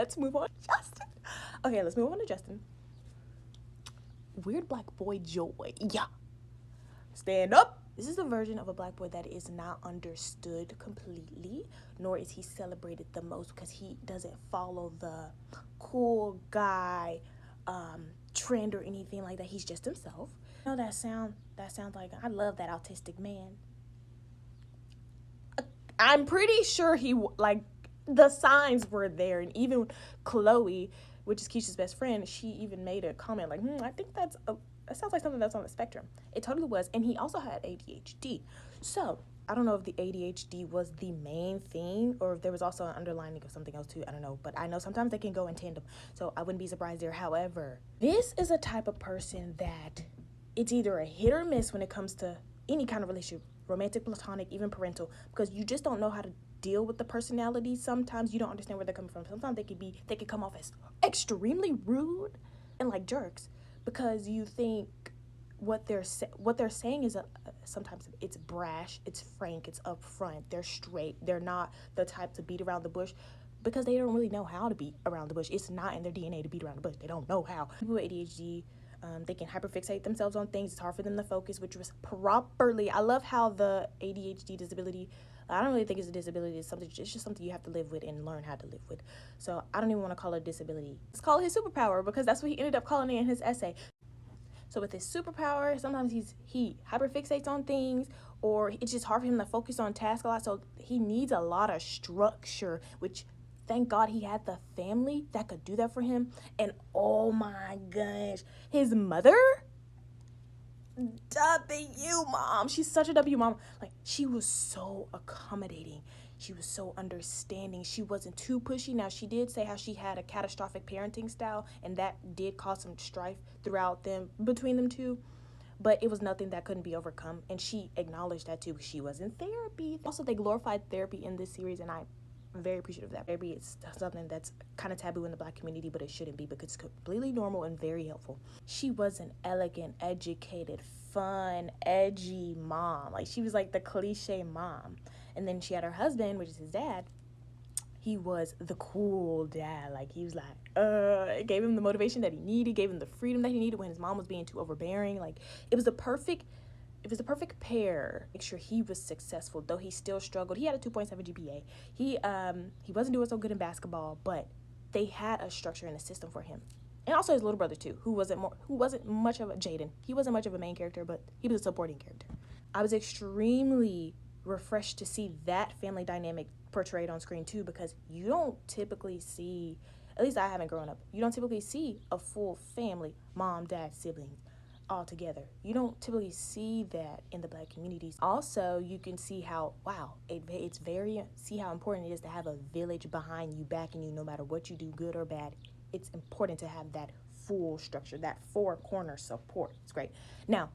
Let's move on to Justin. Okay, let's move on to Justin. Weird black boy joy. Yeah. Stand up. This is a version of a black boy that is not understood completely, nor is he celebrated the most because he doesn't follow the cool guy trend or anything like that. He's just himself. You know that sounds like, I love that autistic man. I'm pretty sure he, like, the signs were there, and even Chloe, which is Keisha's best friend, she even made a comment like, I think that sounds like something that's on the spectrum. It totally was. And he also had ADHD. So I don't know if the ADHD was the main thing or if there was also an underlining of something else too. I don't know. But I know sometimes they can go in tandem. So I wouldn't be surprised there. However, this is a type of person that it's either a hit or miss when it comes to any kind of relationship, romantic, platonic, even parental, because you just don't know how to deal with the personality. Sometimes you don't understand where they're coming from. Sometimes they could come off as extremely rude and like jerks because you think what they're saying is sometimes it's brash, it's frank, it's upfront, they're straight, they're not the type to beat around the bush because they don't really know how to beat around the bush. It's not in their DNA to beat around the bush. They don't know how. People with ADHD, they can hyperfixate themselves on things. It's hard for them to focus, which was properly. I love how the ADHD disability, I don't really think it's a disability. It's just something you have to live with and learn how to live with. So I don't even want to call it a disability. Let's call it his superpower because that's what he ended up calling it in his essay. So with his superpower, sometimes he hyperfixates on things, or it's just hard for him to focus on tasks a lot. So he needs a lot of structure, which thank God he had the family that could do that for him. And oh my gosh, his mother, W mom. She's such a W mom. Like, she was so accommodating. She was so understanding. She wasn't too pushy. Now, she did say how she had a catastrophic parenting style, and that did cause some strife between them two. But it was nothing that couldn't be overcome, and she acknowledged that too. She was in therapy. Also, they glorified therapy in this series, and I'm very appreciative of that. Therapy is something that's kind of taboo in the Black community, but it shouldn't be because it's completely normal and very helpful. She was an elegant, educated, fun, edgy mom. Like, she was like the cliche mom. And then she had her husband, which is his dad. He was the cool dad. Like, he was like, it gave him the motivation that he needed, gave him the freedom that he needed when his mom was being too overbearing. Like, it was the perfect pair. Make sure he was successful, though he still struggled. He had a 2.7 GPA. He wasn't doing so good in basketball, but they had a structure and a system for him. And also his little brother too, who wasn't much of a Jaden. He wasn't much of a main character, but he was a supporting character. I was extremely refreshed to see that family dynamic portrayed on screen too, because you don't typically see, at least I haven't grown up, you don't typically see a full family, mom, dad, siblings, all together. You don't typically see that in the Black communities. Also, you can see how, see how important it is to have a village behind you, backing you no matter what you do, good or bad. It's important to have that full structure, that four-corner support. It's great. Now,